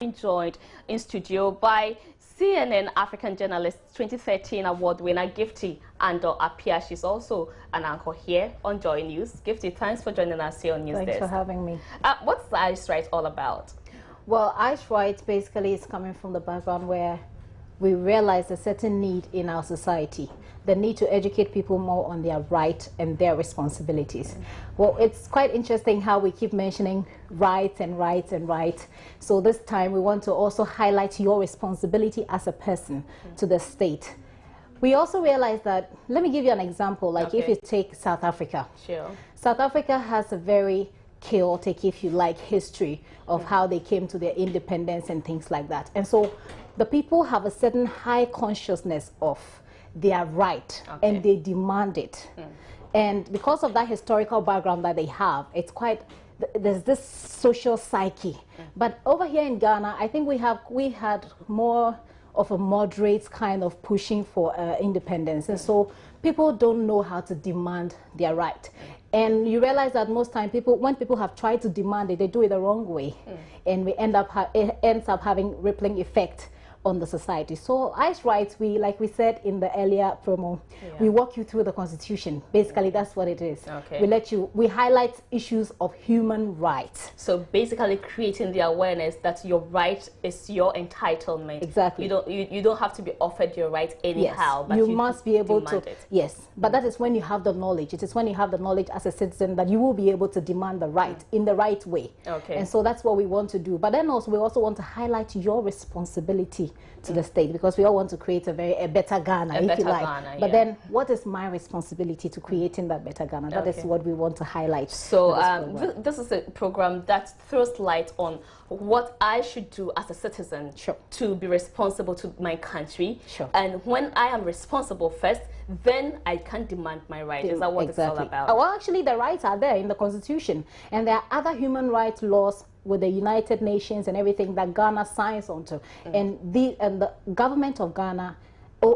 Being joined in studio by CNN African Journalist 2013 award winner Gifty Ando-Apia. She's also an anchor here on Joy News. Gifty, thanks for joining us here on News Thanks Desk. for having me. What's the Ice Right all about? Well, Ice Right basically is coming from the background where we realize a certain need in our society, the need to educate people more on their rights and their responsibilities. Well, it's quite interesting how we keep mentioning rights and rights and rights. So this time we want to also highlight your responsibility as a person to the state. We also realize that, let me give you an example, like if you take South Africa. Sure. South Africa has a very chaotic, if you like, history of how they came to their independence and things like that. And so the people have a certain high consciousness of their right and they demand it. And because of that historical background that they have, it's quite, there's this social psyche. But over here in Ghana, I think we had more of a moderate kind of pushing for independence. And so people don't know how to demand their right. And you realize that most time when people have tried to demand it, they do it the wrong way. And we it ends up having rippling effect on the society. So Ice Rights, like we said in the earlier promo, we walk you through the Constitution. Basically, that's what it is. We highlight issues of human rights. So basically creating the awareness that your right is your entitlement. Exactly. You don't have to be offered your right anyhow. Yes, but you must be able to. it. Yes, but that is when you have the knowledge. It is when you have the knowledge as a citizen that you will be able to demand the right in the right way. And so that's what we want to do. But then also we also want to highlight your responsibility to the state, because we all want to create a better Ghana, if you like. But then what is my responsibility to creating that better Ghana? That is what we want to highlight. So this is a program that throws light on what I should do as a citizen to be responsible to my country. And when I am responsible first, then I can demand my right. Is that what it's all about? Well, actually, the rights are there in the Constitution, and there are other human rights laws with the United Nations and everything that Ghana signs onto. And the government of Ghana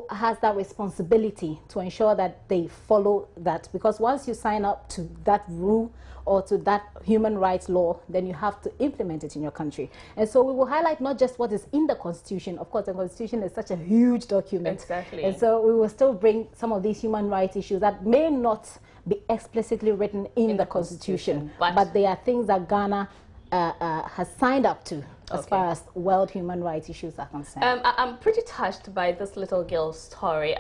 has that responsibility to ensure that they follow that, because once you sign up to that rule or to that human rights law, then you have to implement it in your country. And so we will highlight not just what is in the Constitution. Of course, the Constitution is such a huge document. And so we will still bring some of these human rights issues that may not be explicitly written in the Constitution, but they are things that Ghana has signed up to as far as world human rights issues are concerned. I'm pretty touched by this little girl's story.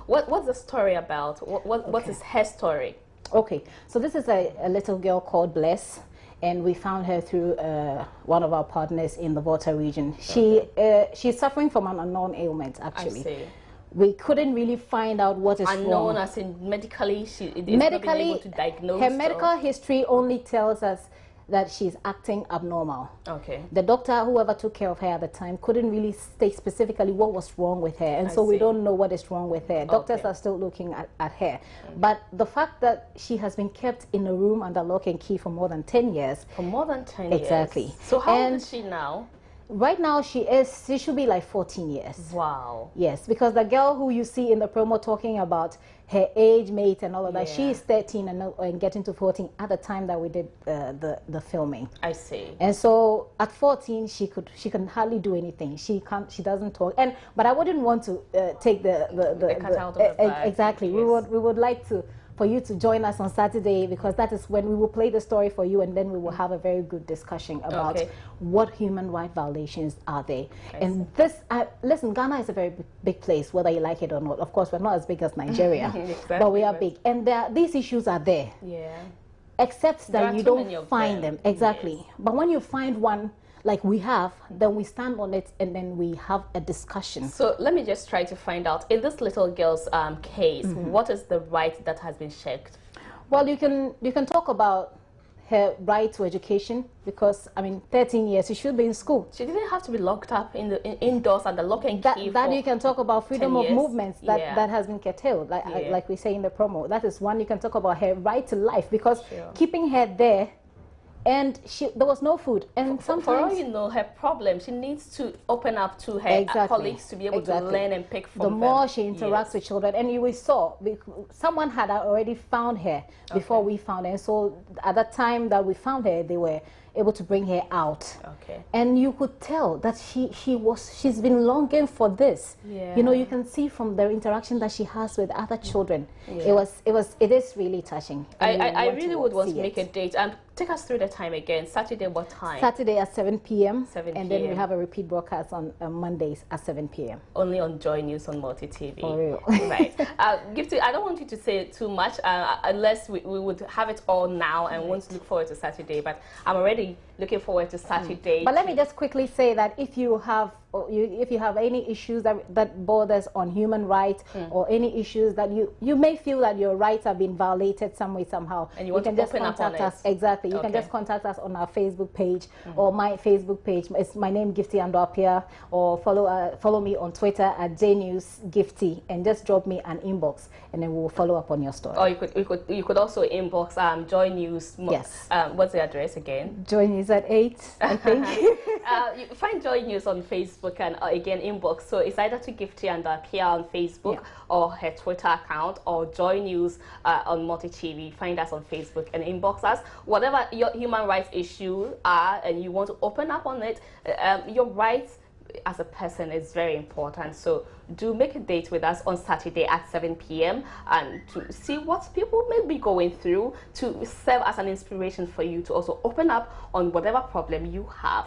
What's the story about? What is her story? Okay, so this is a little girl called Bless, and we found her through one of our partners in the Volta region. She's suffering from an unknown ailment, actually. I see. We couldn't really find out what is unknown wrong. As in medically, not been able to diagnose. Her medical history only tells us that she's acting abnormal. The doctor, whoever took care of her at the time, couldn't really state specifically what was wrong with her, and so we don't know what is wrong with her. Doctors are still looking at her. But the fact that she has been kept in a room under lock and key for more than 10 years. For more than 10 years? Exactly. So how old is she now? Right now, she should be like 14 years. Wow. Yes, because the girl who you see in the promo talking about her age mate and all of that, she is 13 and getting to 14 at the time that we did the filming. I see. And so at 14, she can hardly do anything. She doesn't talk. But I wouldn't want to take the cat out of the bag. Exactly. Yes. We would like for you to join us on Saturday, because that is when we will play the story for you, and then we will have a very good discussion about what human rights violations are there. And this, listen, Ghana is a very big place, whether you like it or not. Of course, we're not as big as Nigeria, but we are big. And these issues are there. Except that you don't find them. But when you find one, like we have, then we stand on it and then we have a discussion. So let me just try to find out, in this little girl's case, what is the right that has been checked? Well, you can talk about her right to education, because, I mean, 13 years, she should be in school. She didn't have to be locked up indoors at the lock and key. That you can talk about freedom of movements that has been curtailed, like we say in the promo. That is one. You can talk about her right to life, because keeping her there, and there was no food, and sometimes, for all you know, her problem, she needs to open up to her colleagues to be able to learn and pick from them. The more she interacts with children, and we saw someone had already found her before we found her. And so at that time that we found her, they were able to bring her out. Okay. And you could tell that she's been longing for this. Yeah. You know, you can see from the interaction that she has with other children. Yeah. It is really touching. I really would want to make a date. Take us through the time again. Saturday, what time? Saturday at 7 p.m. 7 p.m. And then we have a repeat broadcast on Mondays at 7 p.m. Only on Joy News on Multi TV. For real. Right. Gifty, I don't want you to say too much unless we would have it all now and want to look forward to Saturday. But I'm already looking forward to Saturday. But let me just quickly say that if you have any issues that borders on human rights or any issues that you may feel that your rights have been violated some way, somehow, and you can just open contact up on us. Exactly. You can just contact us on our Facebook page or my Facebook page. It's my name, Gifty Andopia, or follow me on Twitter at JNews Gifty, and just drop me an inbox, and then we'll follow up on your story. Or you could also inbox Joy News. Yes. What's the address again? Joy News at 8, I think. You find Joy News on Facebook and again inbox. So it's either to Gifty Andopia on Facebook or her Twitter account, or Joy News on Multi TV. Find us on Facebook and inbox us. Whatever your human rights issues are and you want to open up on it, your rights as a person is very important. So do make a date with us on Saturday at 7 p.m. and to see what people may be going through, to serve as an inspiration for you to also open up on whatever problem you have.